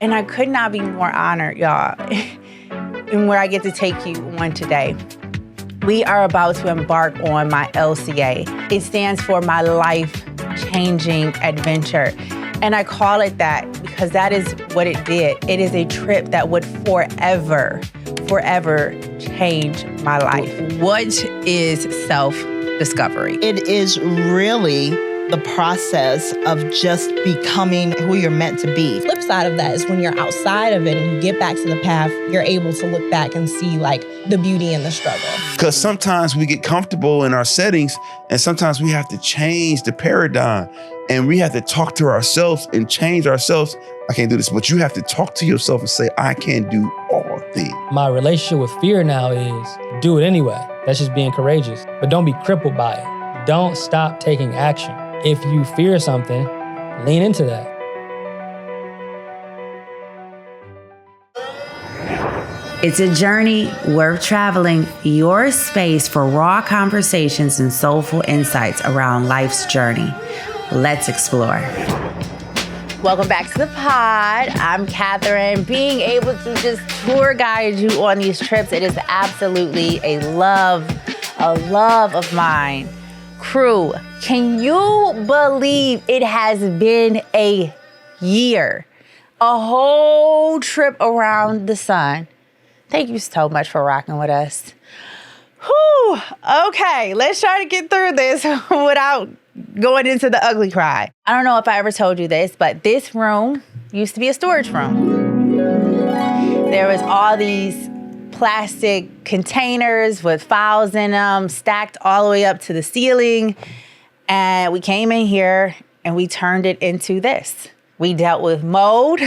And I could not be more honored, y'all, in where I get to take you on today. We are about to embark on my LCA. It stands for my life-changing adventure. And I call it that because that is what it did. It is a trip that would forever change my life. What is self-discovery? It is really the process of just becoming who you're meant to be. Flip side of that is when you're outside of it and you get back to the path, you're able to look back and see like the beauty in the struggle. Because sometimes we get comfortable in our settings and sometimes we have to change the paradigm and we have to talk to ourselves and change ourselves. I can't do this, but you have to talk to yourself and say, I can do all things. My relationship with fear now is do it anyway. That's just being courageous, but don't be crippled by it. Don't stop taking action. If you fear something, lean into that. It's a journey worth traveling, your space for raw conversations and soulful insights around life's journey. Let's explore. Welcome back to the pod. I'm Catherine. Being able to just tour guide you on these trips, it is absolutely a love of mine. Crew, can you believe it has been a year? A whole trip around the sun. Thank you so much for rocking with us. Whew. Okay, let's try to get through this without going into the ugly cry. I don't know if I ever told you this, but this room used to be a storage room. There was all these plastic containers with files in them, stacked all the way up to the ceiling. And we came in here and we turned it into this. We dealt with mold,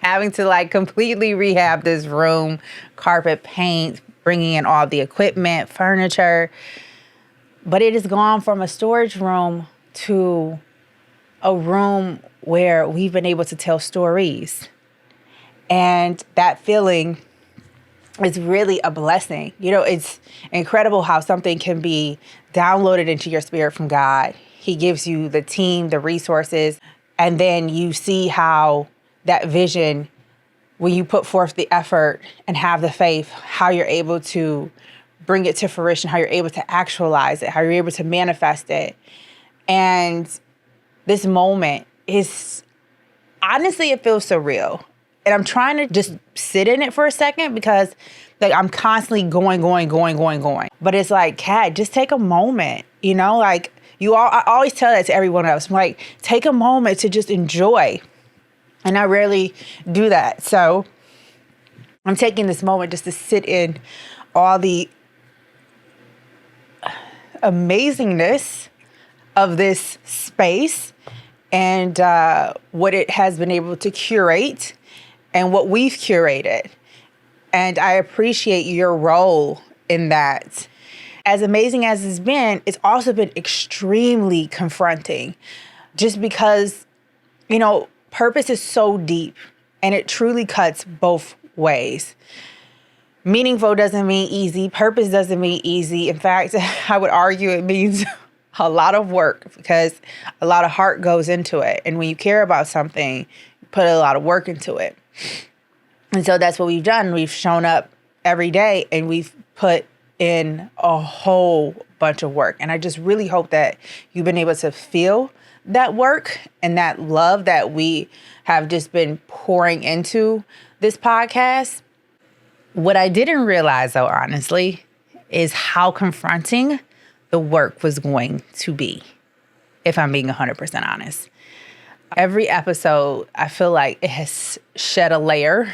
having to like completely rehab this room, carpet, paint, bringing in all the equipment, furniture. But it has gone from a storage room to a room where we've been able to tell stories. And that feeling is really a blessing. You know, it's incredible how something can be downloaded into your spirit from God. He gives you the team, the resources, and then you see how that vision, when you put forth the effort and have the faith, how you're able to bring it to fruition, how you're able to actualize it, how you're able to manifest it. And this moment is, honestly, it feels surreal. And I'm trying to just sit in it for a second because like I'm constantly going. But it's like, Kat, just take a moment, you know, like I always tell that to everyone else. I'm like, take a moment to just enjoy. And I rarely do that. So I'm taking this moment just to sit in all the amazingness of this space and what it has been able to curate and what we've curated. And I appreciate your role in that. As amazing as it's been, it's also been extremely confronting just because, you know, purpose is so deep and it truly cuts both ways. Meaningful doesn't mean easy. Purpose doesn't mean easy. In fact, I would argue it means a lot of work because a lot of heart goes into it. And when you care about something, you put a lot of work into it. And so that's what we've done. We've shown up every day and we've put in a whole bunch of work. And I just really hope that you've been able to feel that work and that love that we have just been pouring into this podcast. What I didn't realize, though, honestly, is how confronting the work was going to be, if I'm being 100% honest. Every episode, I feel like it has shed a layer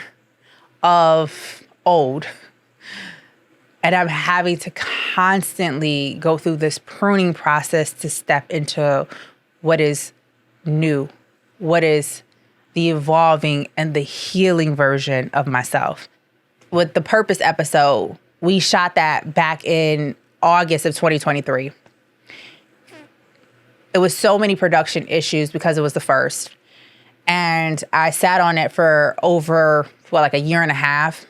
of old. And I'm having to constantly go through this pruning process to step into what is new, what is the evolving and the healing version of myself. With the Purpose episode, we shot that back in August of 2023. It was so many production issues because it was the first. And I sat on it for over, like a year and a half.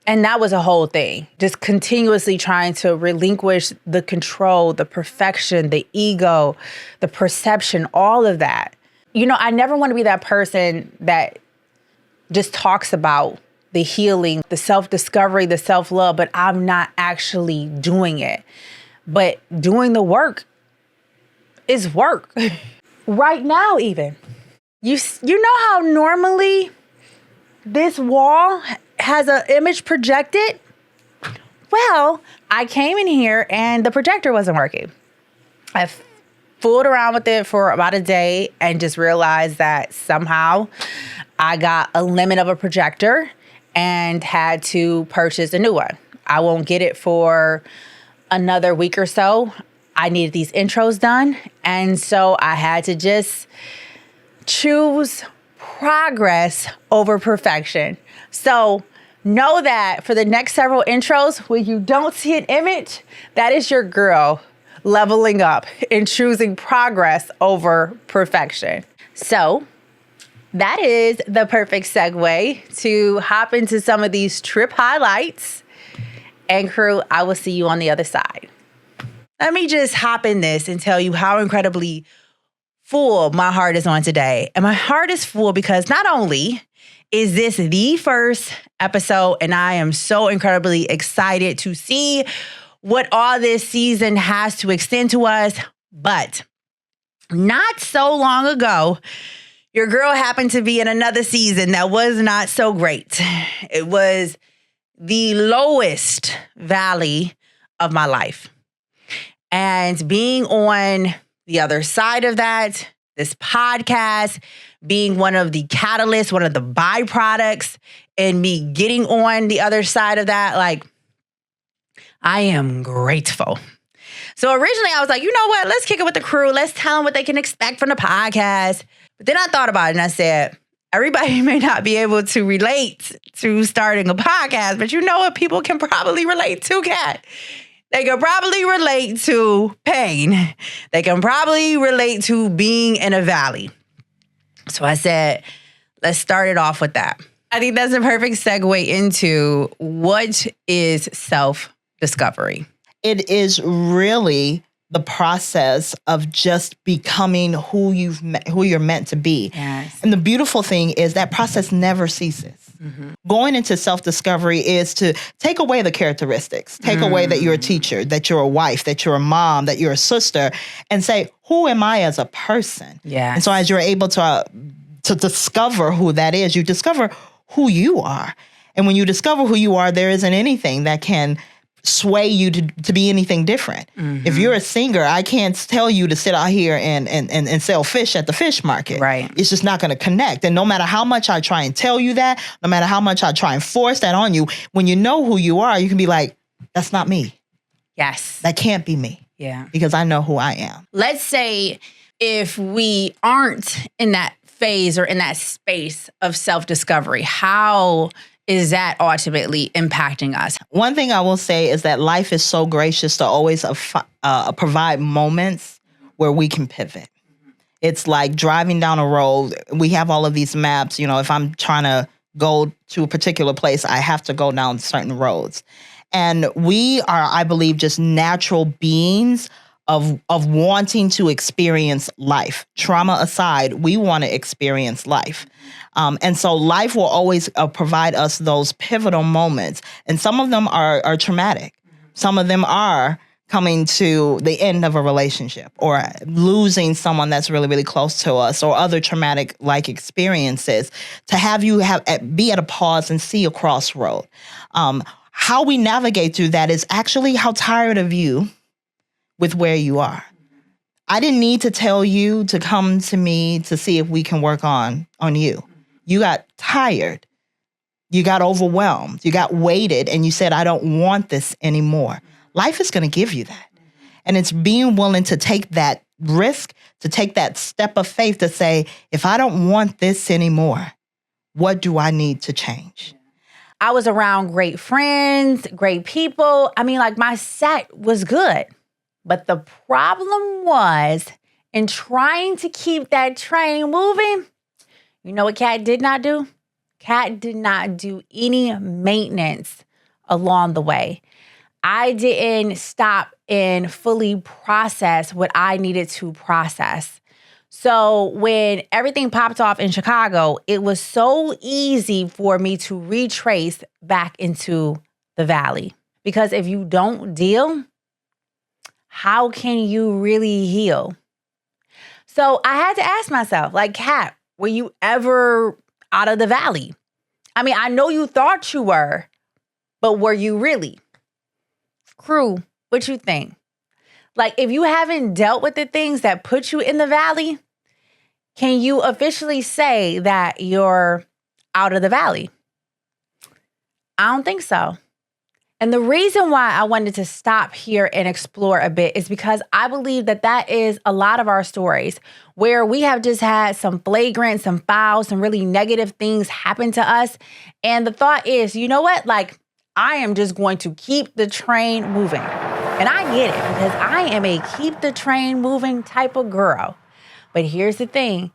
And that was a whole thing. Just continuously trying to relinquish the control, the perfection, the ego, the perception, all of that. You know, I never want to be that person that just talks about the healing, the self-discovery, the self-love, but I'm not actually doing it. But doing the work is work. Right now, even. You know how normally this wall has an image projected? Well, I came in here and the projector wasn't working. I fooled around with it for about a day and just realized that somehow I got a limit of a projector and had to purchase a new one. I won't get it for another week or so. I needed these intros done. And so I had to just choose progress over perfection. So know that for the next several intros, when you don't see an image, that is your girl leveling up and choosing progress over perfection. So that is the perfect segue to hop into some of these trip highlights. And crew, I will see you on the other side. Let me just hop in this and tell you how incredibly full my heart is on today. And my heart is full because not only is this the first episode, and I am so incredibly excited to see what all this season has to extend to us, but not so long ago, your girl happened to be in another season that was not so great. It was the lowest valley of my life. And being on the other side of that, this podcast, being one of the catalysts, one of the byproducts, and me getting on the other side of that, like, I am grateful. So originally I was like, you know what? Let's kick it with the crew. Let's tell them what they can expect from the podcast. But then I thought about it and I said, everybody may not be able to relate to starting a podcast, but you know what people can probably relate to, Kat? They can probably relate to pain. They can probably relate to being in a valley. So I said, let's start it off with that. I think that's a perfect segue into what is self-discovery. It is really the process of just becoming who you're meant to be. Yes. And the beautiful thing is that process never ceases. Mm-hmm. Going into self-discovery is to take away the characteristics, take away that you're a teacher, that you're a wife, that you're a mom, that you're a sister, and say, who am I as a person? Yeah. And so as you're able to discover who that is, you discover who you are. And when you discover who you are, there isn't anything that can sway you to be anything different. Mm-hmm. If you're a singer, I can't tell you to sit out here and sell fish at the fish market. Right. It's just not going to connect. And no matter how much I try and tell you that, no matter how much I try and force that on you, when you know who you are, you can be like, that's not me. Yes. That can't be me. Yeah. Because I know who I am. Let's say if we aren't in that phase or in that space of self-discovery, how is that ultimately impacting us? One thing I will say is that life is so gracious to always provide moments where we can pivot. It's like driving down a road. We have all of these maps. You know, if I'm trying to go to a particular place, I have to go down certain roads. And we are, I believe, just natural beings of wanting to experience life. Trauma aside, we want to experience life. And so life will always provide us those pivotal moments. And some of them are traumatic. Some of them are coming to the end of a relationship or losing someone that's really, really close to us or other traumatic like experiences to have you be at a pause and see a crossroad. How we navigate through that is actually how tired of you with where you are. I didn't need to tell you to come to me to see if we can work on you. You got tired. You got overwhelmed. You got weighted and you said, I don't want this anymore. Life is going to give you that. And it's being willing to take that risk, to take that step of faith to say, if I don't want this anymore, what do I need to change? I was around great friends, great people. I mean, like my set was good. But the problem was in trying to keep that train moving, you know what Kat did not do? Kat did not do any maintenance along the way. I didn't stop and fully process what I needed to process. So when everything popped off in Chicago, it was so easy for me to retrace back into the valley. Because if you don't deal, how can you really heal? So I had to ask myself, like, Kat, were you ever out of the valley? I mean, I know you thought you were, but were you really? Crew, what you think? Like, if you haven't dealt with the things that put you in the valley, can you officially say that you're out of the valley? I don't think so. And the reason why I wanted to stop here and explore a bit is because I believe that that is a lot of our stories where we have just had some flagrant, some foul, some really negative things happen to us. And the thought is, you know what? Like, I am just going to keep the train moving. And I get it because I am a keep the train moving type of girl. But here's the thing.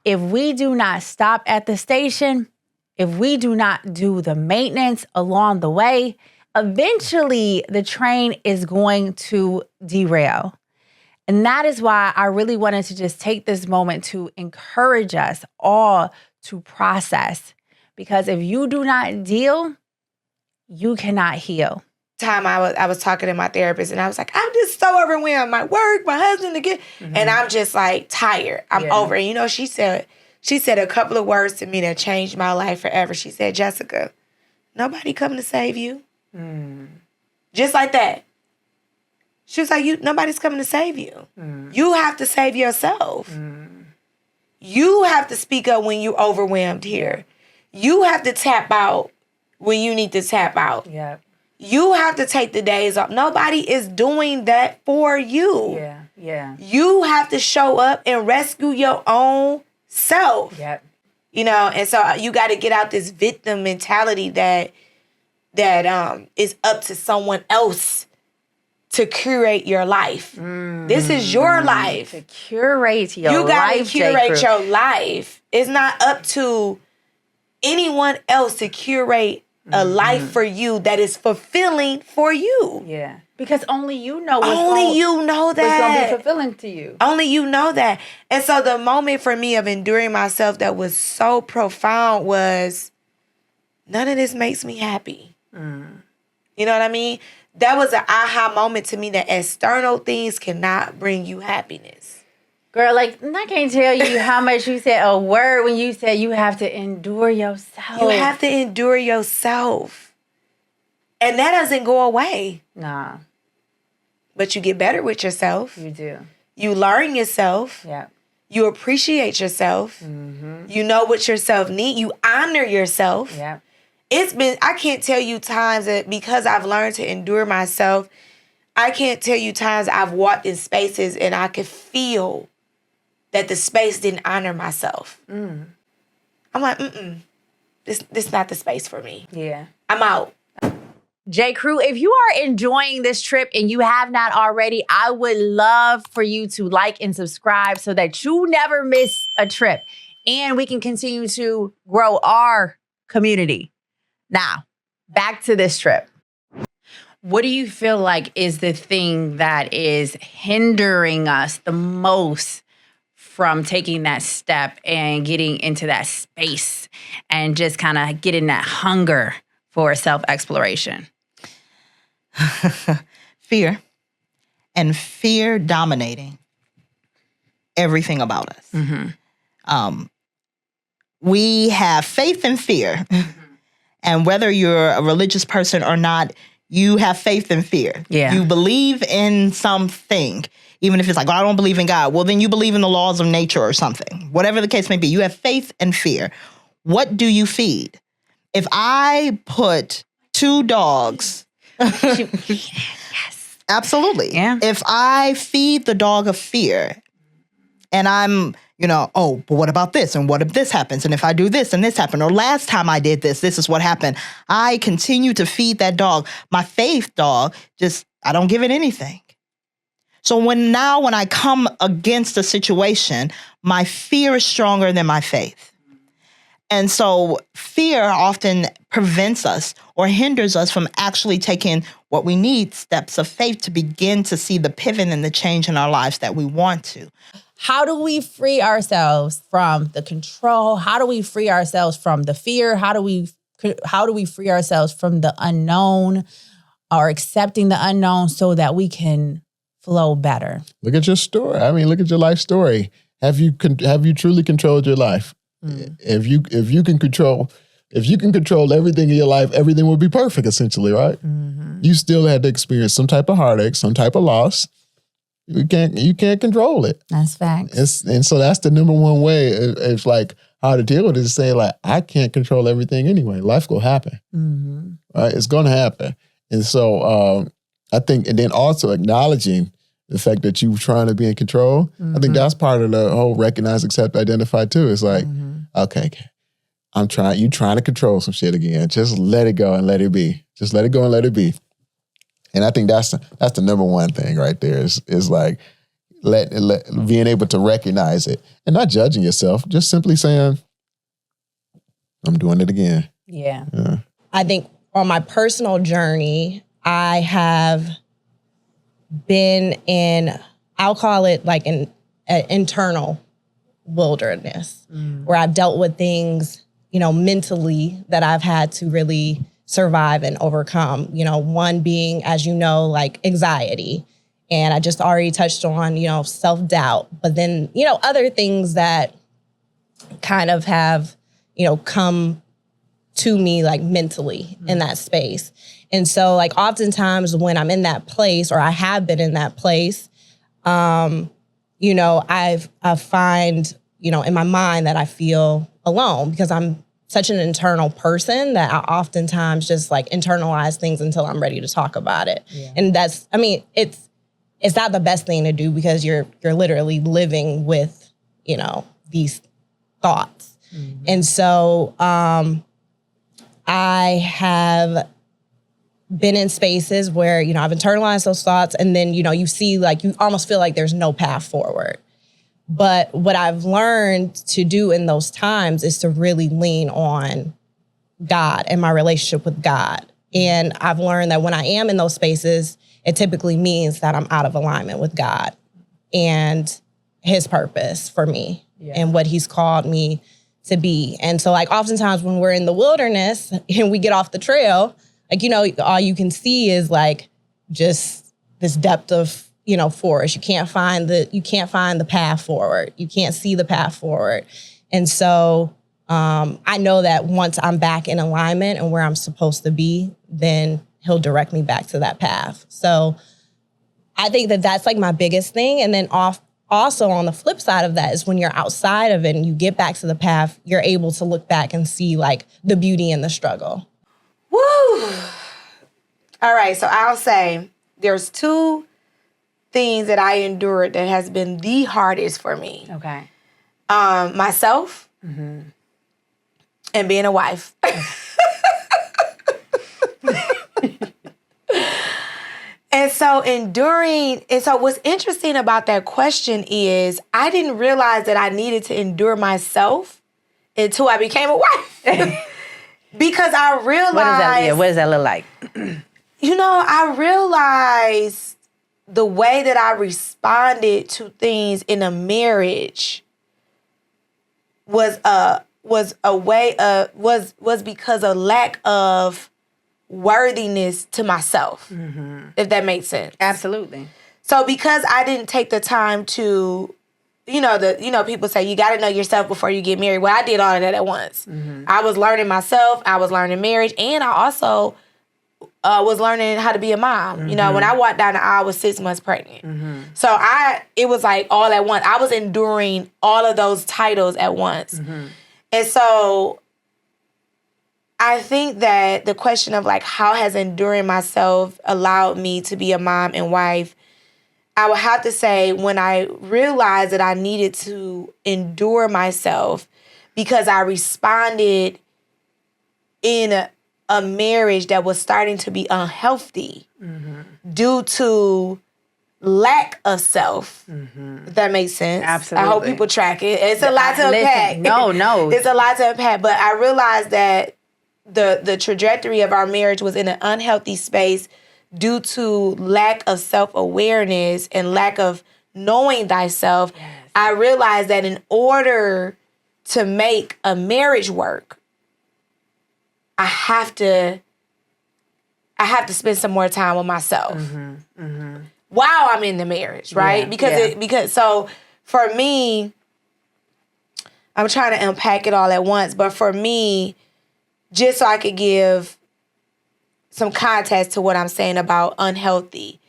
If we do not stop at the station, if we do not do the maintenance along the way, eventually the train is going to derail. And that is why I really wanted to just take this moment to encourage us all to process. Because if you do not deal, you cannot heal. Time I was talking to my therapist and I was like, I'm just so overwhelmed. My work, my husband again. And I'm just like tired. I'm over. And you know, she said a couple of words to me that changed my life forever. She said, Jessica, nobody coming to save you. Just like that. She was like, nobody's coming to save you. You have to save yourself. You have to speak up when you're overwhelmed here. You have to tap out when you need to tap out. Yeah. You have to take the days off. Nobody is doing that for you. Yeah. You have to show up and rescue your own self. Yep. You know, and so you got to get out this victim mentality that is up to someone else to curate your life. This is your life. To curate your life. You got to curate your life. It's not up to anyone else to curate a life for you that is fulfilling for you. Yeah. Because only you know you know that. What's going to be fulfilling to you. Only you know that. And so the moment for me of enduring myself that was so profound was, none of this makes me happy. You know what I mean? That was an aha moment to me that external things cannot bring you happiness. Girl, like, I can't tell you how much you said a word when you said you have to endure yourself. You have to endure yourself. And that doesn't go away. Nah. But you get better with yourself. You do. You learn yourself. Yeah. You appreciate yourself. You know what yourself needs. You honor yourself. Yeah. I can't tell you times that because I've learned to endure myself, I can't tell you times I've walked in spaces and I could feel that the space didn't honor myself. I'm like, this not the space for me. Yeah. I'm out. J. Crew, if you are enjoying this trip and you have not already, I would love for you to like and subscribe so that you never miss a trip and we can continue to grow our community. Now, back to this trip. What do you feel like is the thing that is hindering us the most from taking that step and getting into that space and just kind of getting that hunger for self-exploration? Fear. And fear dominating everything about us. We have faith and fear. And whether you're a religious person or not, you have faith and fear. Yeah. You believe in something. Even if it's like, oh, I don't believe in God. Well, then you believe in the laws of nature or something. Whatever the case may be, you have faith and fear. What do you feed? If I put 2 dogs... Yes. Absolutely. Yeah. If I feed the dog of fear and I'm, oh, but what about this? And what if this happens? And if I do this and this happened? Or last time I did this, this is what happened. I continue to feed that dog. My faith dog, I don't give it anything. So when I come against a situation, my fear is stronger than my faith. And so fear often prevents us or hinders us from actually taking what we need, steps of faith, to begin to see the pivot and the change in our lives that we want to. how do we free ourselves from the control? How do we free ourselves from the fear? How do we free ourselves from the unknown or accepting the unknown so that we can flow better? Look at your story. I mean, look at your life story. Have you truly controlled your life? If you can control everything in your life, everything will be perfect, essentially, right? You still had to experience some type of heartache, some type of loss. You can't control it. That's facts. And so that's the number one way. It's like how to deal with it is saying like, I can't control everything anyway. Life will happen. Right? It's going to happen. And so I think, and then also acknowledging the fact that you're trying to be in control. I think that's part of the whole recognize, accept, identify too. It's like, okay, you trying to control some shit again. Just let it go and let it be. Just let it go and let it be. And I think that's the number one thing right there is like being able to recognize it and not judging yourself, just simply saying, I'm doing it again. Yeah. I think on my personal journey, I have been in, I'll call it like an internal wilderness where I've dealt with things, mentally that I've had to really survive and overcome. One being, as you know, like anxiety. And I just already touched on, self-doubt. But then, other things that kind of have, come to me like mentally in that space. And so like oftentimes when I'm in that place or I have been in that place, I find, in my mind that I feel alone because I'm such an internal person that I oftentimes just like internalize things until I'm ready to talk about it. Yeah. And it's not the best thing to do because you're literally living with, these thoughts. And so I have been in spaces where, I've internalized those thoughts and then, you see like, you almost feel like there's no path forward. But what I've learned to do in those times is to really lean on God and my relationship with God. And I've learned that when I am in those spaces, it typically means that I'm out of alignment with God and his purpose for me and what he's called me to be. And so like oftentimes when we're in the wilderness and we get off the trail, like, all you can see is like just this depth of, forest. You can't find the path forward. You can't see the path forward. And so I know that once I'm back in alignment and where I'm supposed to be, then he'll direct me back to that path. So I think that that's like my biggest thing. And then also on the flip side of that is when you're outside of it and you get back to the path, you're able to look back and see like the beauty in the struggle. Woo! All right, so I'll say there's two things that I endured that has been the hardest for me. Okay. Myself and being a wife. And so what's interesting about that question is I didn't realize that I needed to endure myself until I became a wife. Because I realized... What does that look like? I realized the way that I responded to things in a marriage was because of lack of worthiness to myself, if that makes sense. Absolutely. So because I didn't take the time to, people say you got to know yourself before you get married. Well, I did all of that at once. I was learning myself. I was learning marriage, and I also was learning how to be a mom. When I walked down the aisle, I was 6 months pregnant. So it was like all at once. I was enduring all of those titles at once. And so I think that the question of like, how has enduring myself allowed me to be a mom and wife? I would have to say when I realized that I needed to endure myself because I responded in a marriage that was starting to be unhealthy due to lack of self. If that makes sense. Absolutely. I hope people track it. It's a lot to unpack. No. It's a lot to unpack. But I realized that the trajectory of our marriage was in an unhealthy space due to lack of self-awareness and lack of knowing thyself, I realized that in order to make a marriage work, I have to spend some more time with myself while I'm in the marriage, right? Because so for me, I'm trying to unpack it all at once, but for me, just so I could give some context to what I'm saying about unhealthy,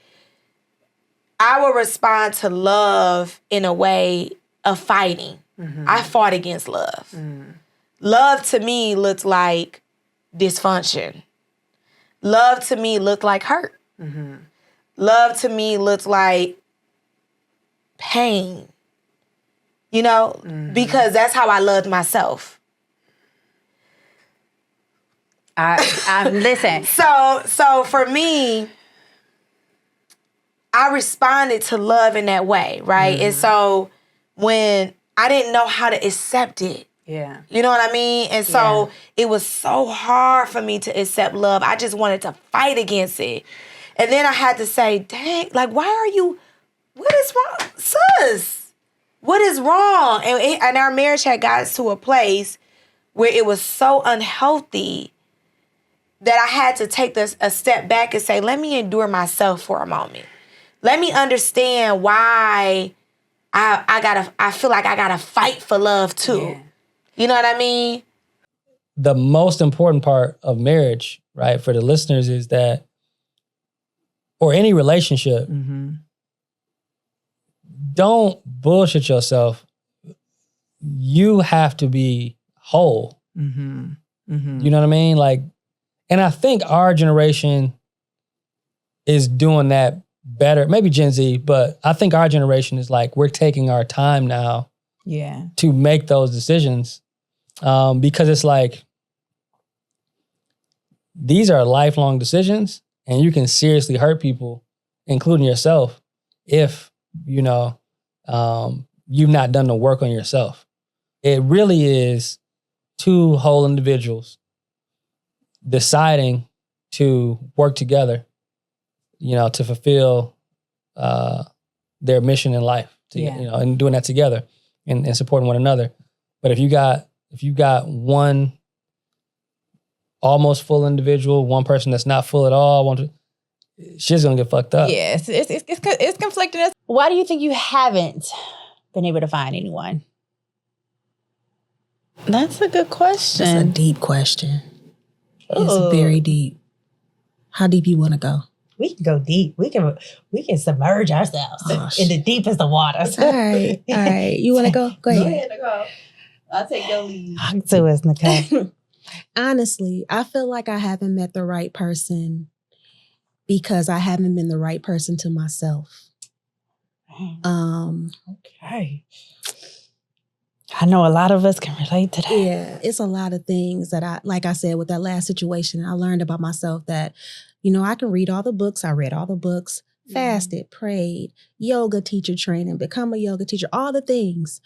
I will respond to love in a way of fighting. I fought against love. Love to me looked like dysfunction. Love to me looked like hurt. Love to me looked like pain. You know, because that's how I loved myself. I listen. So for me, I responded to love in that way, right? And so when I didn't know how to accept it, you know what I mean? And so it was so hard for me to accept love. I just wanted to fight against it. And then I had to say, dang, like, what is wrong? Sis, what is wrong? And our marriage had got to a place where it was so unhealthy that I had to take a step back and say, let me endure myself for a moment. Let me understand why I feel like I gotta fight for love too. Yeah. You know what I mean? The most important part of marriage, right, for the listeners is that, or any relationship, don't bullshit yourself. You have to be whole. You know what I mean? Like, and I think our generation is doing that better. Maybe Gen Z, but I think our generation is like, we're taking our time now to make those decisions. Because it's like, these are lifelong decisions and you can seriously hurt people, including yourself, if, you know, you've not done the work on yourself. It really is two whole individuals deciding to work together, you know, to fulfill their mission in life, you know, and doing that together and supporting one another. But if you got one almost full individual, one person that's not full at all, shit's gonna get fucked up. Yeah, it's conflicting. Why do you think you haven't been able to find anyone? That's a good question. That's a deep question. It's very deep. How deep you want to go? We can go deep. We can submerge ourselves in the deepest of waters. All right. You want to go? Go ahead. Go ahead, Nicole. I'll take your lead. Talk to us, Nicole. Honestly, I feel like I haven't met the right person because I haven't been the right person to myself. Okay. I know a lot of us can relate to that. Yeah, it's a lot of things that like I said, with that last situation, I learned about myself that, you know, I can read all the books. I read all the books, fasted, prayed, yoga teacher training, become a yoga teacher, all the things.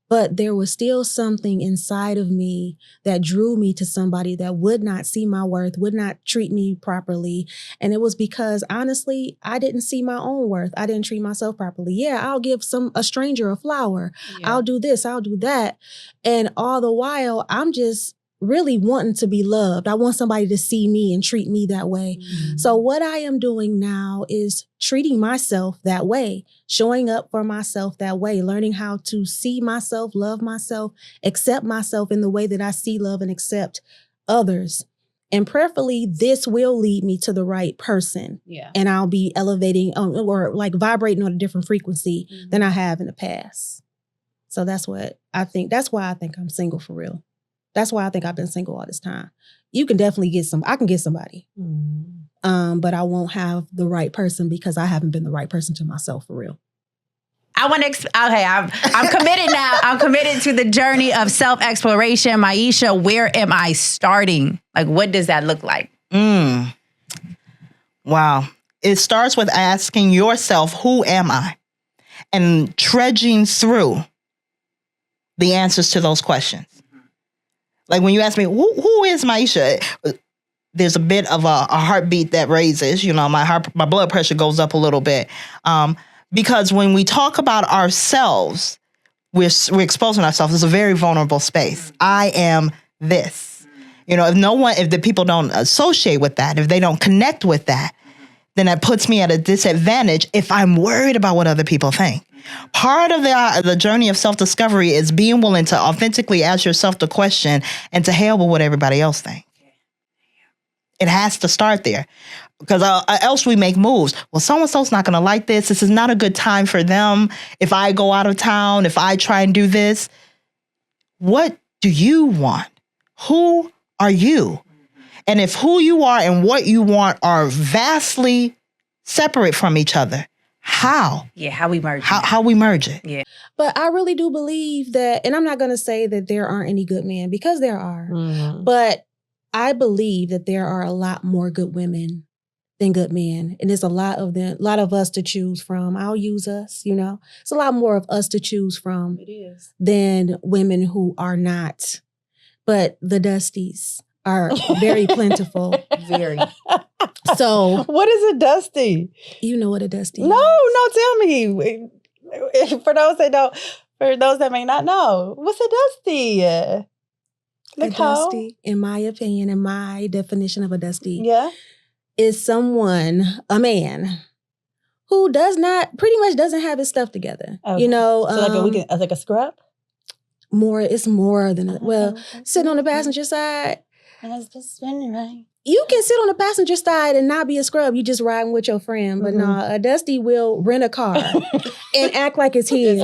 But there was still something inside of me that drew me to somebody that would not see my worth, would not treat me properly. And it was because, honestly, I didn't see my own worth. I didn't treat myself properly. Yeah, I'll give a stranger a flower. Yeah. I'll do this, I'll do that. And all the while, I'm just really wanting to be loved. I want somebody to see me and treat me that way. So what I am doing now is treating myself that way, showing up for myself that way, learning how to see myself, love myself, accept myself in the way that I see, love, and accept others. And prayerfully, this will lead me to the right person. Yeah. And I'll be elevating or like vibrating on a different frequency than I have in the past. So that's what I think. That's why I think I'm single for real. That's why I think I've been single all this time. You can definitely I can get somebody. But I won't have the right person because I haven't been the right person to myself for real. I want to, I'm committed now. I'm committed to the journey of self-exploration. Maisha, where am I starting? Like, what does that look like? Wow. It starts with asking yourself, who am I? And trudging through the answers to those questions. Like when you ask me, who is Maisha? There's a bit of a heartbeat that raises, you know, my blood pressure goes up a little bit. Because when we talk about ourselves, we're exposing ourselves. It's a very vulnerable space. I am this. You know, if the people don't associate with that, if they don't connect with that, then that puts me at a disadvantage if I'm worried about what other people think. Part of the journey of self-discovery is being willing to authentically ask yourself the question and to hell with what everybody else thinks. It has to start there, because else we make moves. Well, so-and-so's not going to like this. This is not a good time for them. If I go out of town, if I try and do this, what do you want? Who are you? And if who you are and what you want are vastly separate from each other, how? Yeah, how we merge it. How we merge it. Yeah. But I really do believe that, and I'm not going to say that there aren't any good men, because there are, but I believe that there are a lot more good women than good men. And there's a lot of us to choose from. I'll use us, you know. It's a lot more of us to choose from than women who are not. But the Dusties are very plentiful. Very. So What is a dusty? you know what a Dusty is. No, tell me. For those that may not know, what's a dusty? A Nicole? Dusty, in my opinion, in my definition of a Dusty, Yeah. is a man, who pretty much doesn't have his stuff together. Okay. You know, So like a scrub? it's more than sitting on the passenger side. That's just spinning right. You can sit on the passenger side and not be a scrub. You just riding with your friend. But no, a Dusty will rent a car and act like it's his.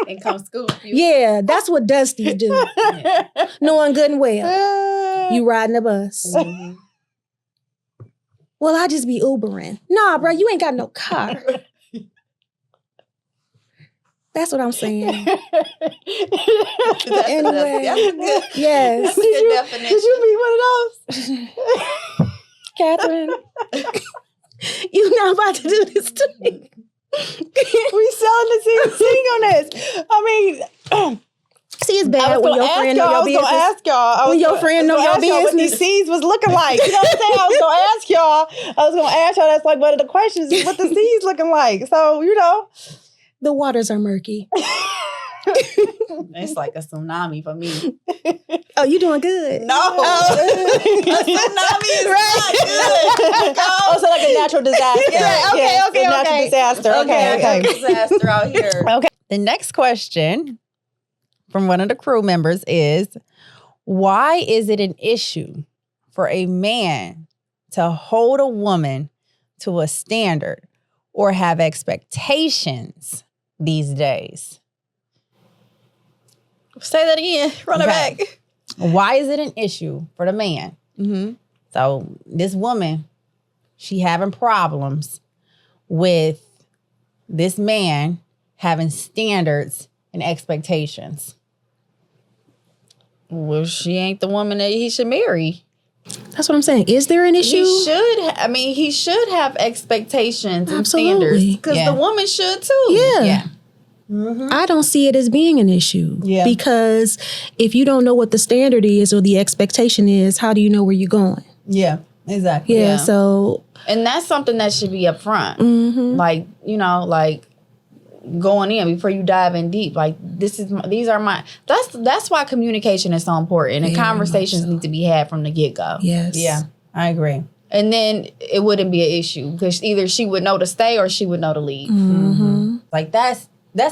And come scoop you. Yeah, that's what Dusties do. Knowing good and well, you riding the bus. Well, I just be Ubering. Nah, bro, you ain't got no car. That's what I'm saying. Anyway, yes. Did you meet one of those? Catherine, you not about to do this to me. We selling the singleness. I mean, See, it's bad when your friend know your business. I was gonna ask y'all. When your friend know your What these business. C's was looking like. You know what I'm saying? I was gonna ask y'all. That's like one of the questions is what the C's looking like. So, you know. The waters are murky. It's like a tsunami for me. Oh, you doing good? No. A tsunami is not good. Oh, so like a natural disaster. Yeah, okay. Natural disaster. Okay. Disaster out here. Okay. The next question from one of the crew members is, why is it an issue for a man to hold a woman to a standard or have expectations these days? Say that again. Run it back. Why is it an issue for the man? Mm-hmm. So this woman, she having problems with this man having standards and expectations. Well, she ain't the woman that he should marry. That's what I'm saying. Is there an issue? He should have expectations and Absolutely. standards. Because Yeah. the woman should too. Yeah. Mm-hmm. I don't see it as being an issue. Yeah. Because if you don't know what the standard is or the expectation is, how do you know where you're going? Yeah, exactly. Yeah. So And that's something that should be up front. mhm. Like, like going in before you dive in deep. Like these are my that's why communication is so important. And Very conversations much so. need to be had from the get-go. Yes. Yeah, I agree. And then it wouldn't be an issue because either she would know to stay or she would know to leave. Mm-hmm. Like that's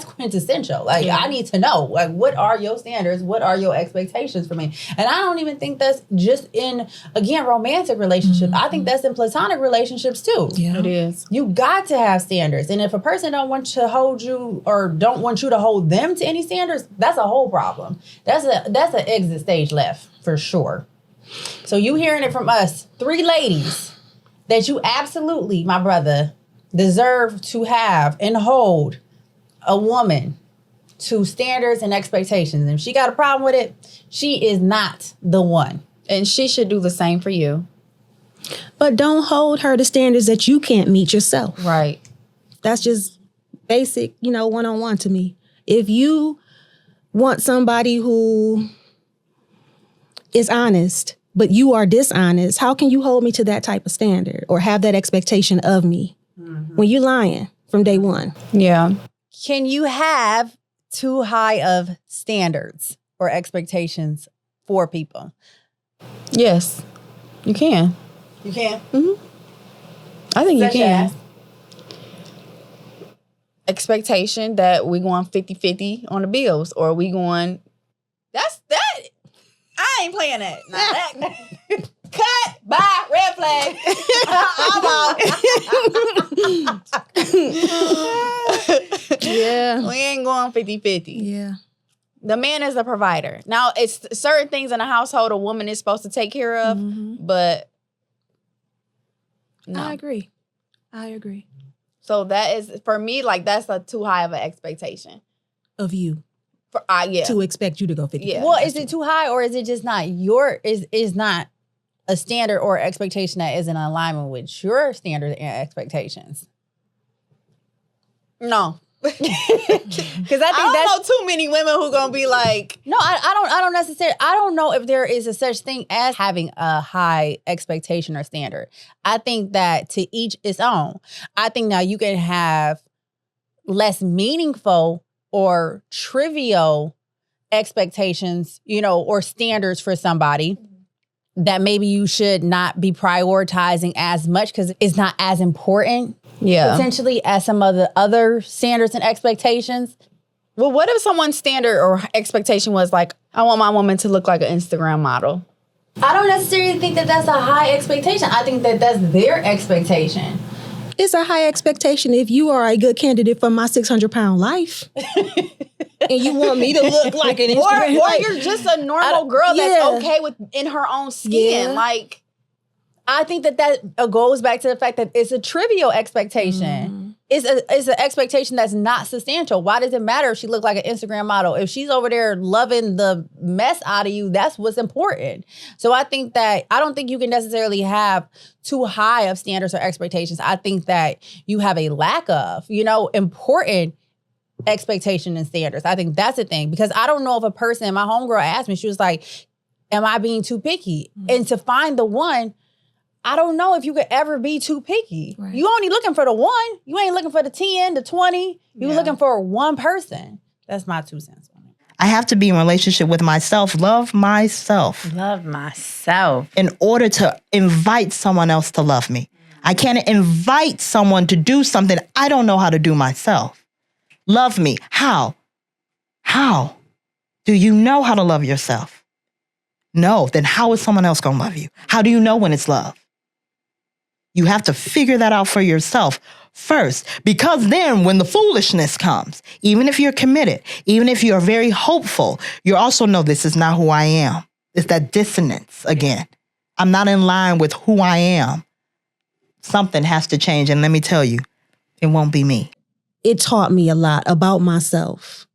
quintessential. Like I need to know, like, what are your standards? What are your expectations for me? And I don't even think that's just in, again, romantic relationships. I think that's in platonic relationships too. Yeah. It is. You got to have standards. And if a person don't want to hold you or don't want you to hold them to any standards, that's a whole problem. That's an exit stage left for sure. So you hearing it from us, 3 ladies, that you absolutely, my brother, deserve to have and hold a woman to standards and expectations. And if she got a problem with it, she is not the one. And she should do the same for you. But don't hold her to standards that you can't meet yourself. Right. That's just basic, one-on-one to me. If you want somebody who is honest, but you are dishonest, how can you hold me to that type of standard or have that expectation of me when you're lying? from day one. Yeah. Can you have too high of standards or expectations for people? Yes, you can. You can. I think you Such can. as? Expectation that we going 50-50 on the bills, or we going, that's that. I ain't playing that. Now that cut, bye, red flag. I'm out. Yeah. We ain't going 50-50. Yeah. The man is the provider. Now, it's certain things in a household a woman is supposed to take care of, but no. I agree. So that is, for me, like, that's a too high of an expectation. Of you. Yeah. To expect you to go 50. Yeah. Well, is it too high, or is it just not is not a standard or expectation that is in alignment with your standards and expectations? No. Because I I don't know too many women who gonna be like, no, I don't necessarily. I don't know if there is a such thing as having a high expectation or standard. I think that to each its own. I think now you can have less meaningful or trivial expectations, or standards for somebody that maybe you should not be prioritizing as much because it's not as important. Potentially as some of the other standards and expectations. well, what if someone's standard or expectation was like, I want my woman to look like an Instagram model? I don't necessarily think that that's a high expectation. I think that that's their expectation. It's a high expectation if you are a good candidate for my 600-pound life. And you want me to look like an Instagram. Or you're just a normal girl that's okay with in her own skin. Yeah. Like, I think that goes back to the fact that it's a trivial expectation. It's an expectation that's not substantial. Why does it matter if she looks like an Instagram model? If she's over there loving the mess out of you, that's what's important. So I think that I don't think you can necessarily have too high of standards or expectations. I think that you have a lack of, important expectation and standards. I think that's a thing, because I don't know if a person, my homegirl asked me, she was like, am I being too picky? And to find the one, I don't know if you could ever be too picky. Right. You only looking for the one. You ain't looking for the 10, the 20. You looking for one person. That's my 2 cents on it. I have to be in relationship with myself, love myself. Love myself. In order to invite someone else to love me. I can't invite someone to do something I don't know how to do myself. Love me. How? How? Do you know how to love yourself? No. Then how is someone else going to love you? How do you know when it's love? You have to figure that out for yourself first, because then when the foolishness comes, even if you're committed, even if you're very hopeful, you also know this is not who I am. It's that dissonance again. I'm not in line with who I am. Something has to change. And let me tell you, it won't be me. It taught me a lot about myself.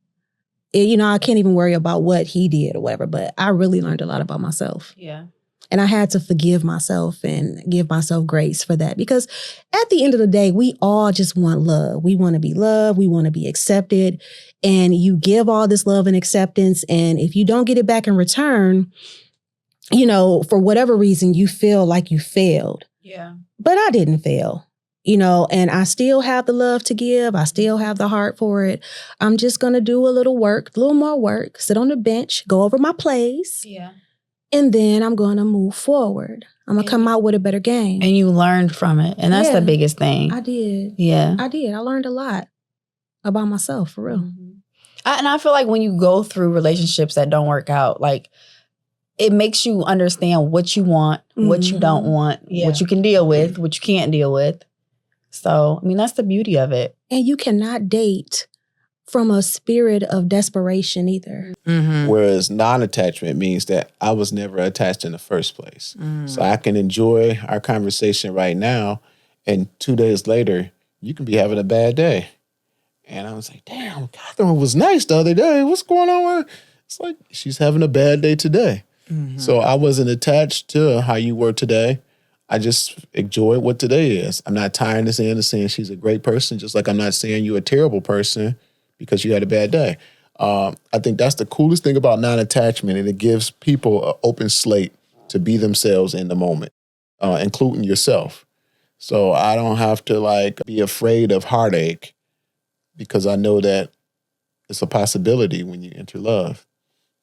I can't even worry about what he did or whatever, but I really learned a lot about myself. yeah. And I had to forgive myself and give myself grace for that. Because at the end of the day, we all just want love. We want to be loved. We want to be accepted. And you give all this love and acceptance. And if you don't get it back in return, for whatever reason, you feel like you failed. Yeah. But I didn't fail. And I still have the love to give. I still have the heart for it. I'm just going to do a little more work, sit on the bench, go over my plays. Yeah. And then I'm going to move forward. I'm going to come out with a better game. And you learned from it. And that's the biggest thing. I did. Yeah. I did. I learned a lot about myself, for real. And I feel like when you go through relationships that don't work out, like, it makes you understand what you want, what you don't want, what you can deal with, what you can't deal with. So, that's the beauty of it. And you cannot date from a spirit of desperation either. Whereas non-attachment means that I was never attached in the first place. So I can enjoy our conversation right now, and 2 days later, you can be having a bad day. And I was like, damn, Catherine was nice the other day. What's going on with her? It's like, she's having a bad day today. So I wasn't attached to how you were today. I just enjoyed what today is. I'm not tying this in and saying she's a great person, just like I'm not saying you're a terrible person because you had a bad day. I think that's the coolest thing about non-attachment, and it gives people an open slate to be themselves in the moment, including yourself. So I don't have to like be afraid of heartache because I know that it's a possibility when you enter love.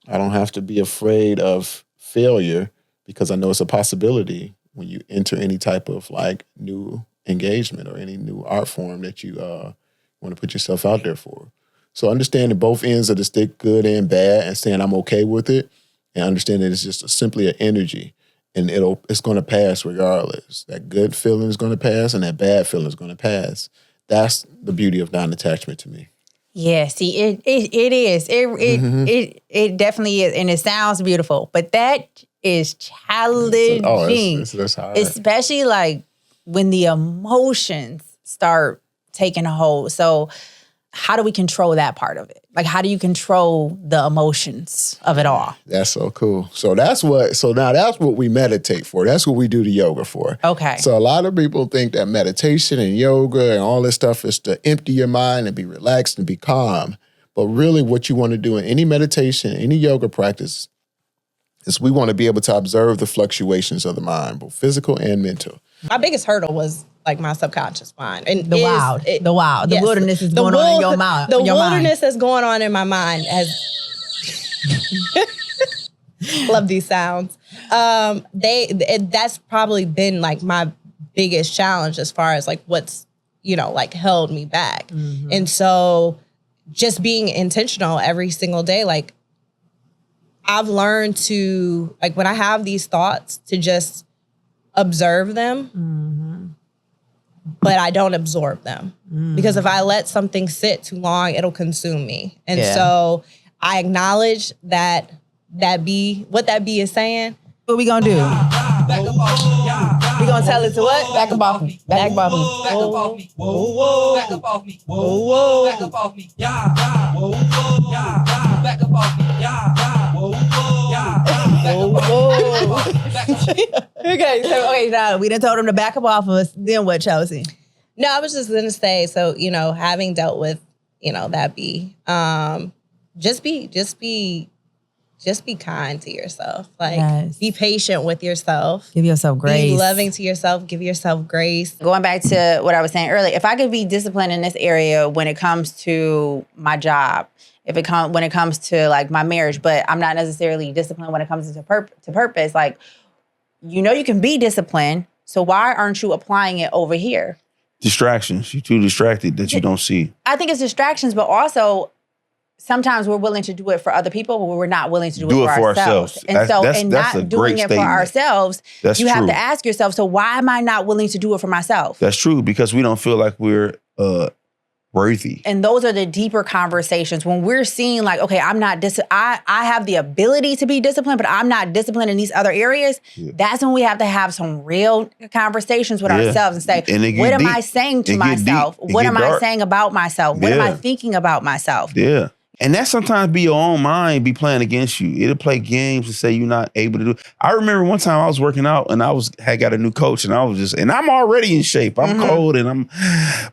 I don't have to be afraid of failure because I know it's a possibility when you enter any type of like new engagement or any new art form that you want to put yourself out there for. So understanding both ends of the stick, good and bad, and saying I'm okay with it, and understanding it's just simply an energy, and it's going to pass regardless. That good feeling is going to pass, and that bad feeling is going to pass. That's the beauty of non-attachment to me. Yeah, see, it is. It definitely is, and it sounds beautiful, but that is challenging. It's hard. Especially like when the emotions start taking a hold. So how do we control that part of it? Like, how do you control the emotions of it all? That's so cool. So now that's what we meditate for. That's what we do the yoga for. Okay. So a lot of people think that meditation and yoga and all this stuff is to empty your mind and be relaxed and be calm. But really what you want to do in any meditation, any yoga practice, is we want to be able to observe the fluctuations of the mind, both physical and mental. My biggest hurdle was like my subconscious mind. And The wilderness is going on in your mind. The wilderness that's going on in my mind as love these sounds. That's probably been like my biggest challenge as far as like what's, like held me back. Mm-hmm. And so just being intentional every single day, like I've learned to, like when I have these thoughts, to just observe them, but I don't absorb them. Because if I let something sit too long, it'll consume me. And so I acknowledge what that bee is saying. What we gonna do? We gonna tell it to what? Back up off me. Back up off me. Back up off me. Whoa. Back up off me. Whoa. Back up off me. Yeah. Whoa. Yeah. Back up off me. Yeah. Whoa. Yeah. Okay, now we done told him to back up off of us. Then what, Chelsea? No, I was just gonna say, so, having dealt with, that bee, just be kind to yourself. Like, be patient with yourself. Give yourself grace. Be loving to yourself. Give yourself grace. Going back to what I was saying earlier, if I could be disciplined in this area when it comes to my job, when it comes to like my marriage, but I'm not necessarily disciplined when it comes to purpose, like, you can be disciplined. So why aren't you applying it over here? Distractions. You're too distracted that you don't see. I think it's distractions, but also sometimes we're willing to do it for other people, but we're not willing to do it for ourselves. And that's not doing it for ourselves, you have to ask yourself, so why am I not willing to do it for myself? That's true, because we don't feel like we're worthy. And those are the deeper conversations when we're seeing like, okay, I'm not I have the ability to be disciplined, but I'm not disciplined in these other areas. Yeah. That's when we have to have some real conversations with ourselves and say, what am I saying to myself? What am I saying about myself? What am I thinking about myself? Yeah. And that sometimes be your own mind be playing against you. It'll play games to say you're not able to do. I remember one time I was working out and had got a new coach and and I'm already in shape. I'm cold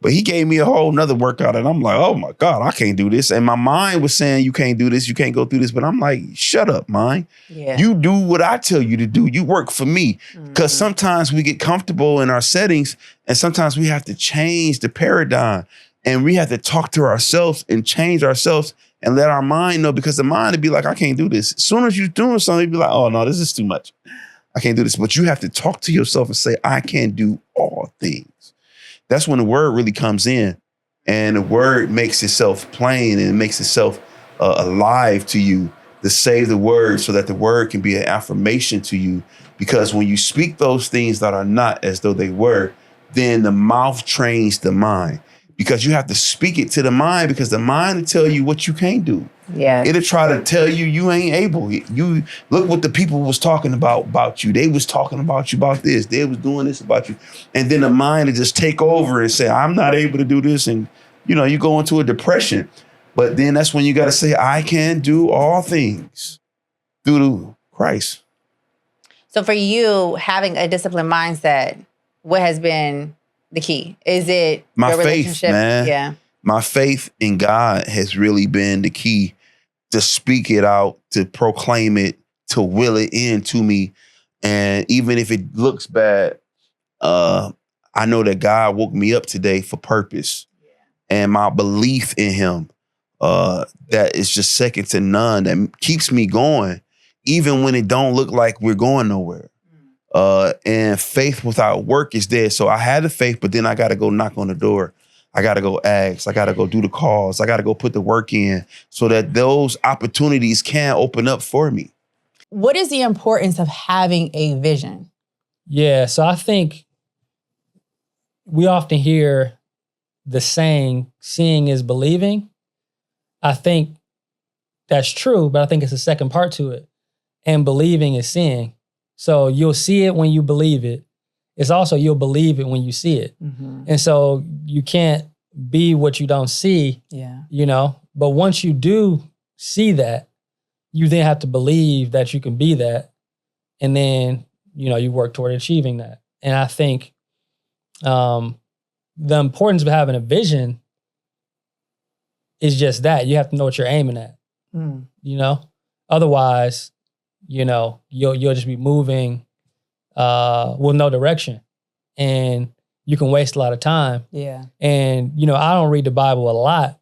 but he gave me a whole nother workout and I'm like, oh my God, I can't do this. And my mind was saying, you can't do this. You can't go through this. But I'm like, shut up, mind. Yeah. You do what I tell you to do. You work for me. Because sometimes we get comfortable in our settings and sometimes we have to change the paradigm and we have to talk to ourselves and change ourselves and let our mind know, because the mind would be like, I can't do this. As soon as you're doing something, you'd be like, oh no, this is too much. I can't do this. But you have to talk to yourself and say, I can do all things. That's when the word really comes in and the word makes itself plain and it makes itself alive to you, to say the word so that the word can be an affirmation to you. Because when you speak those things that are not as though they were, then the mouth trains the mind. Because you have to speak it to the mind, because the mind will tell you what you can't do. Yeah. It'll try to tell you ain't able. You look what the people was talking about you. They was talking about you about this. They was doing this about you. And then the mind will just take over and say, I'm not able to do this. And, you go into a depression. But then that's when you got to say, I can do all things through Christ. So for you, having a disciplined mindset, what has been the key? Is it my your faith, relationship? man. Yeah. My faith in God has really been the key to speak it out, to proclaim it, to will it into me. And even if it looks bad, I know that God woke me up today for purpose. And my belief in him, that is just second to none, that keeps me going, even when it don't look like we're going nowhere. And faith without work is dead. So I had the faith, but then I got to go knock on the door. I got to go ask. I got to go do the calls. I got to go put the work in so that those opportunities can open up for me. What is the importance of having a vision? Yeah, so I think we often hear the saying, seeing is believing. I think that's true, but I think it's a second part to it. And believing is seeing. So you'll see it when you believe it. It's also you'll believe it when you see it. And so you can't be what you don't see, you know? But once you do see that, you then have to believe that you can be that. And then, you know, you work toward achieving that. And I think the importance of having a vision is just that. You have to know what you're aiming at, you know? Otherwise, you know, you'll just be moving with no direction. And you can waste a lot of time. Yeah. And, you know, I don't read the Bible a lot.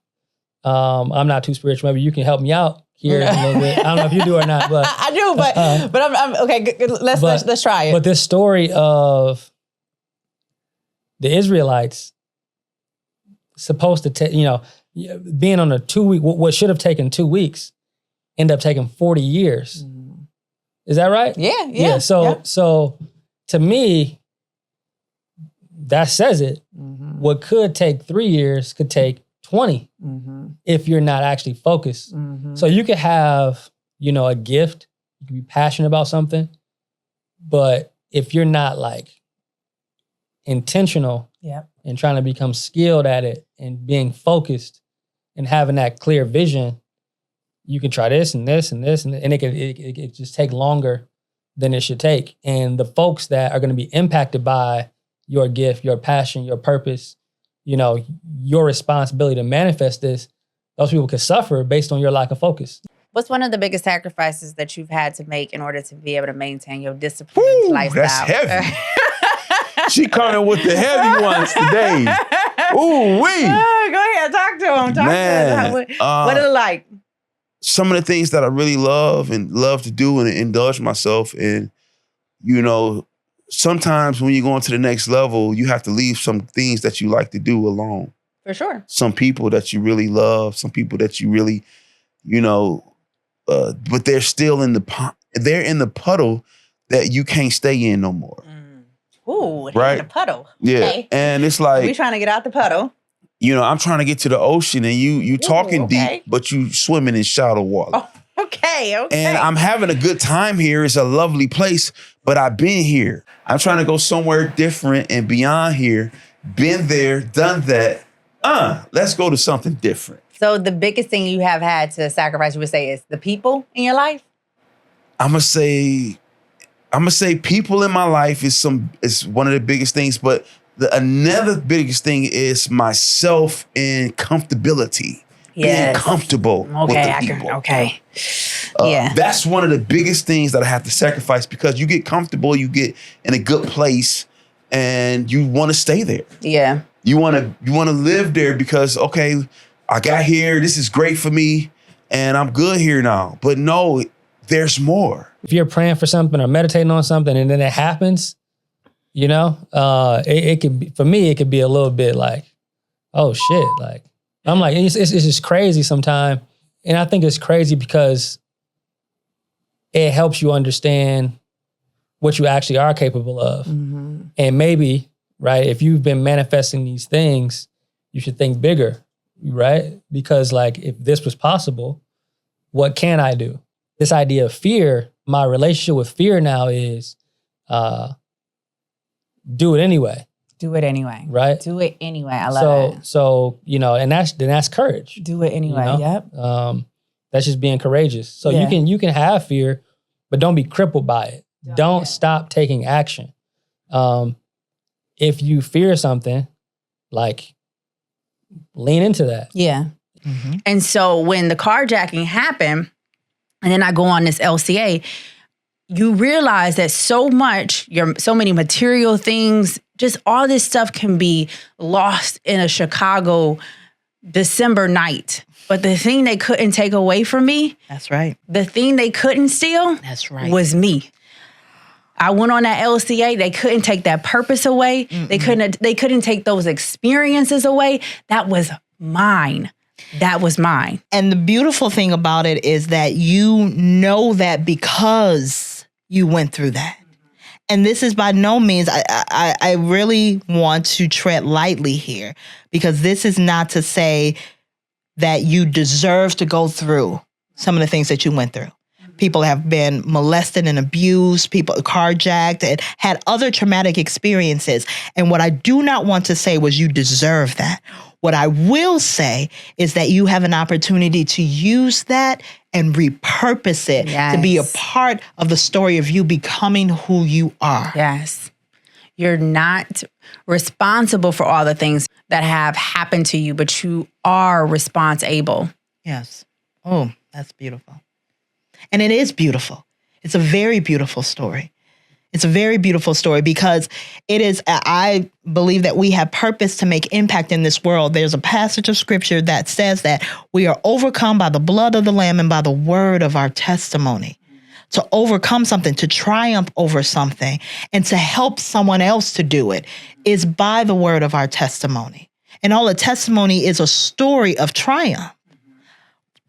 I'm not too spiritual. Maybe you can help me out here a little bit. I don't know if you do or not, but I do, but I'm okay. Good. Let's try it. But this story of the Israelites supposed to take, you know, being on a 2 week, what should have taken 2 weeks, end up taking 40 years. Is that right? Yeah. So to me, that says it. What could take 3 years could take 20 if you're not actually focused. So you could have, you know, a gift, you can be passionate about something, but if you're not like intentional and trying to become skilled at it and being focused and having that clear vision, you can try this and this and this, and it could just take longer than it should take. And the folks that are going to be impacted by your gift, your passion, your purpose, you know, your responsibility to manifest this, those people could suffer based on your lack of focus. What's one of the biggest sacrifices that you've had to make in order to be able to maintain your disciplined lifestyle? That's heavy. She coming with the heavy ones today. Ooh, wee. Go ahead, talk to him. What is it like? Some of the things that I really love to do and indulge myself in, you know, sometimes when you go into the next level, you have to leave some things that you like to do alone. For sure. Some people that you really love, some people that you really, you know, but they're still in the puddle that you can't stay in no more. Ooh, right? In the puddle. Yeah. Okay. And it's like, we trying to get out the puddle. You know, I'm trying to get to the ocean and you talking deep, but you swimming in shallow water. Oh, okay. And I'm having a good time here. It's a lovely place, but I've been here. I'm trying to go somewhere different and beyond here. Been there, done that. Let's go to something different. So the biggest thing you have had to sacrifice, you would say, is the people in your life? I'm gonna say people in my life is one of the biggest things, but another biggest thing is myself and comfortability. Being comfortable with the people. That's one of the biggest things that I have to sacrifice, because you get comfortable, you get in a good place, and you want to stay there. Yeah. You want to live there because, okay, I got here, this is great for me, and I'm good here now. But no, there's more. If you're praying for something or meditating on something and then it happens, you know, it could be, for me, it could be a little bit like, oh shit. Like, I'm like, it's just crazy sometimes. And I think it's crazy because it helps you understand what you actually are capable of. And maybe, right, if you've been manifesting these things, you should think bigger, right? Because like, if this was possible, what can I do? This idea of fear, my relationship with fear now is do it anyway. Do it anyway. Right? Do it anyway. I love that. So, you know, and that's courage. Do it anyway. You know? Yep. That's just being courageous. So you can have fear, but don't be crippled by it. Don't stop taking action. If you fear something, like, lean into that. Yeah. And so when the carjacking happened, and then I go on this LCA, you realize that so many material things, just all this stuff can be lost in a Chicago December night. But the thing they couldn't take away from me, That's right. the thing they couldn't steal, That's right. was me. I went on that LCA. They couldn't take that purpose away. They couldn't take those experiences away. That was mine. That was mine. And the beautiful thing about it is that you know that because you went through that. And this is by no means, I really want to tread lightly here, because this is not to say that you deserve to go through some of the things that you went through. People have been molested and abused, people carjacked, and had other traumatic experiences. And what I do not want to say was you deserve that. What I will say is that you have an opportunity to use that and repurpose it to be a part of the story of you becoming who you are. Yes. You're not responsible for all the things that have happened to you, but you are responsible. Yes. Oh, that's beautiful. And it is beautiful. It's a very beautiful story. It's a very beautiful story because it is, I believe that we have purpose to make impact in this world. There's a passage of scripture that says that we are overcome by the blood of the Lamb and by the word of our testimony. To overcome something, to triumph over something, and to help someone else to do it is by the word of our testimony. And all a testimony is a story of triumph.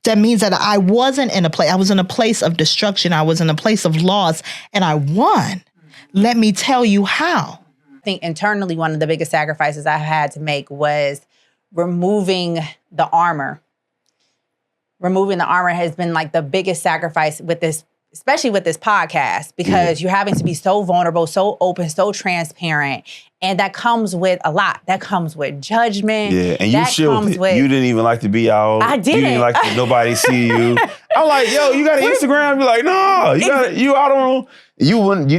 That means that I was in a place of destruction. I was in a place of loss, and I won. Let me tell you how. I think internally, one of the biggest sacrifices I had to make was removing the armor. Removing the armor has been like the biggest sacrifice with this, especially with this podcast, because you're having to be so vulnerable, so open, so transparent. And that comes with a lot. That comes with judgment. Yeah, and you didn't even like to be out. I didn't. You didn't like to nobody see you. I'm like, yo, you got an Instagram? You're like, no, you out on, you wouldn't,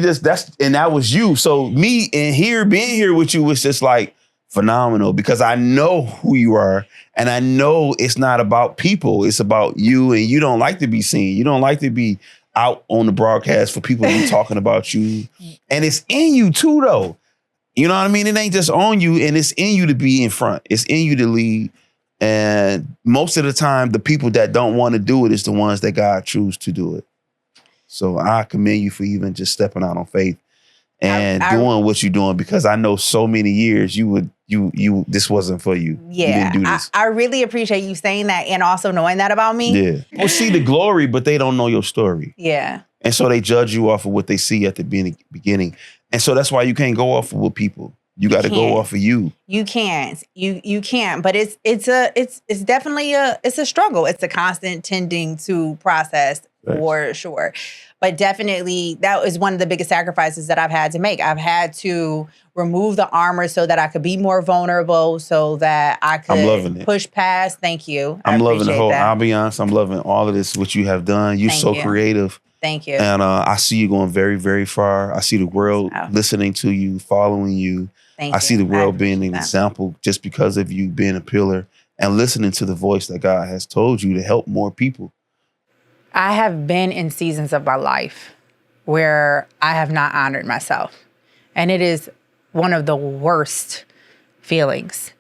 and that was you. So me being here with you was just like phenomenal, because I know who you are. And I know it's not about people. It's about you, and you don't like to be seen. You don't like to be out on the broadcast for people to be talking about you. And it's in you too, though. You know what I mean? It ain't just on you, and it's in you to be in front. It's in you to lead. And most of the time, the people that don't want to do it is the ones that God chooses to do it. So I commend you for even just stepping out on faith and doing what you're doing, because I know so many years this wasn't for you. Yeah, you didn't do this. I really appreciate you saying that and also knowing that about me. Yeah. Well, see the glory, but they don't know your story. Yeah. And so they judge you off of what they see at the beginning. And so that's why you can't go off of what people. You got to go off of you. You can't. You can't. But it's definitely a struggle. It's a constant tending to process for sure. But definitely that was one of the biggest sacrifices that I've had to make. I've had to remove the armor so that I could be more vulnerable, so that I could push past. Thank you. I'm loving the whole ambiance. I'm loving all of this, what you have done. You're so creative. Thank you. And I see you going very, very far. I see the world listening to you, following you. I see the world being an example just because of you being a pillar and listening to the voice that God has told you to help more people. I have been in seasons of my life where I have not honored myself. And it is one of the worst feelings.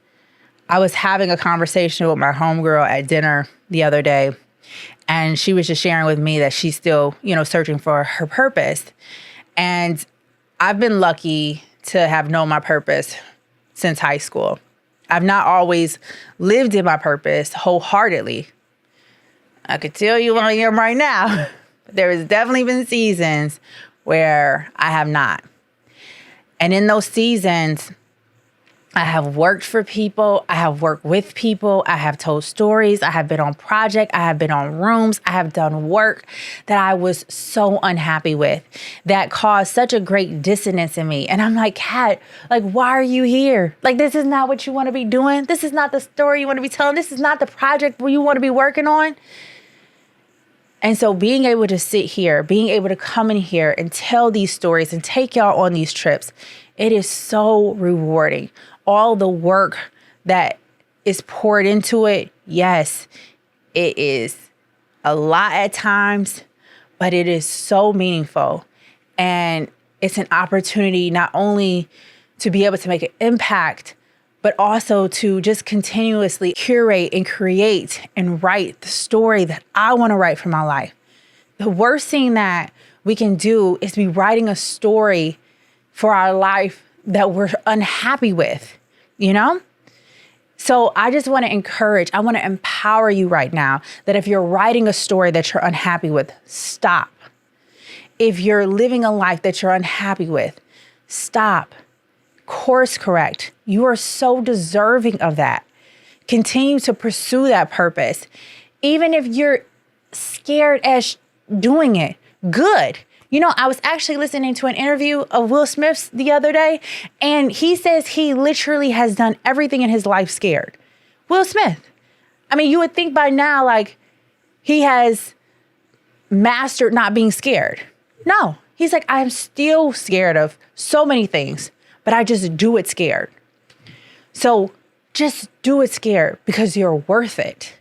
I was having a conversation with my homegirl at dinner the other day, and she was just sharing with me that she's still, searching for her purpose. And I've been lucky to have known my purpose since high school. I've not always lived in my purpose wholeheartedly. I could tell you where I am right now. There has definitely been seasons where I have not. And in those seasons, I have worked for people. I have worked with people. I have told stories. I have been on projects. I have been on rooms. I have done work that I was so unhappy with, that caused such a great dissonance in me. And I'm like, Kat, why are you here? This is not what you want to be doing. This is not the story you want to be telling. This is not the project where you want to be working on. And so being able to sit here, being able to come in here and tell these stories and take y'all on these trips, it is so rewarding. All the work that is poured into it, yes, it is a lot at times, but it is so meaningful. And it's an opportunity not only to be able to make an impact, but also to just continuously curate and create and write the story that I want to write for my life. The worst thing that we can do is be writing a story for our life that we're unhappy with, you know? So I just want to encourage, I want to empower you right now that if you're writing a story that you're unhappy with, stop. If you're living a life that you're unhappy with, stop. Course correct. You are so deserving of that. Continue to pursue that purpose. Even if you're scared as doing it, good. You know, I was actually listening to an interview of Will Smith's the other day, and he says he literally has done everything in his life scared. Will Smith. I mean, you would think by now, like, he has mastered not being scared. No, he's like, I'm still scared of so many things, but I just do it scared. So just do it scared because you're worth it.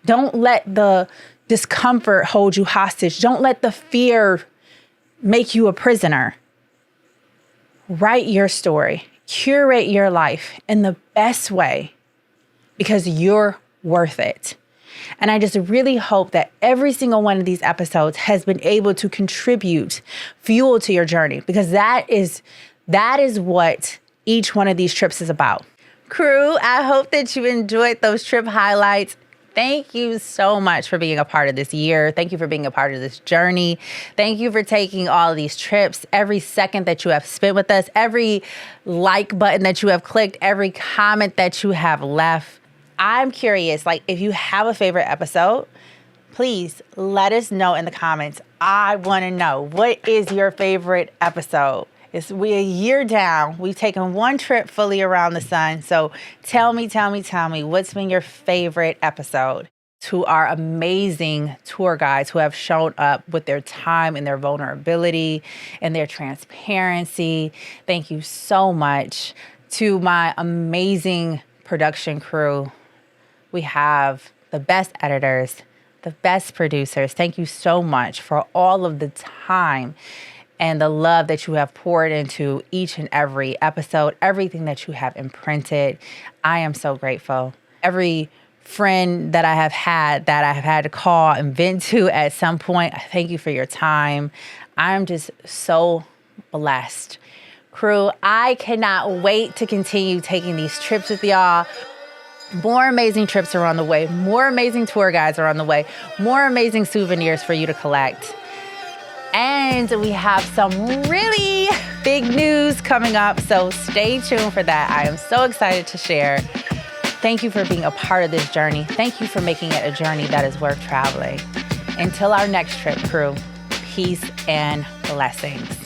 Don't let the discomfort hold you hostage. Don't let the fear make you a prisoner. Write your story. Curate your life in the best way because you're worth it. And I just really hope that every single one of these episodes has been able to contribute fuel to your journey, because that is what each one of these trips is about. Crew, I hope that you enjoyed those trip highlights. Thank you so much for being a part of this year. Thank you for being a part of this journey. Thank you for taking all of these trips, every second that you have spent with us, every like button that you have clicked, every comment that you have left. I'm curious, like, if you have a favorite episode, please let us know in the comments. I want to know, what is your favorite episode? We're a year down. We've taken one trip fully around the sun. So tell me, what's been your favorite episode? To our amazing tour guides who have shown up with their time and their vulnerability and their transparency, thank you so much. To my amazing production crew, we have the best editors, the best producers. Thank you so much for all of the time and the love that you have poured into each and every episode, everything that you have imprinted. I am so grateful. Every friend that I have had to call and vent to at some point, thank you for your time. I'm just so blessed. Crew, I cannot wait to continue taking these trips with y'all. More amazing trips are on the way. More amazing tour guides are on the way. More amazing souvenirs for you to collect. And we have some really big news coming up, so stay tuned for that. I am so excited to share. Thank you for being a part of this journey. Thank you for making it a journey that is worth traveling. Until our next trip, crew, peace and blessings.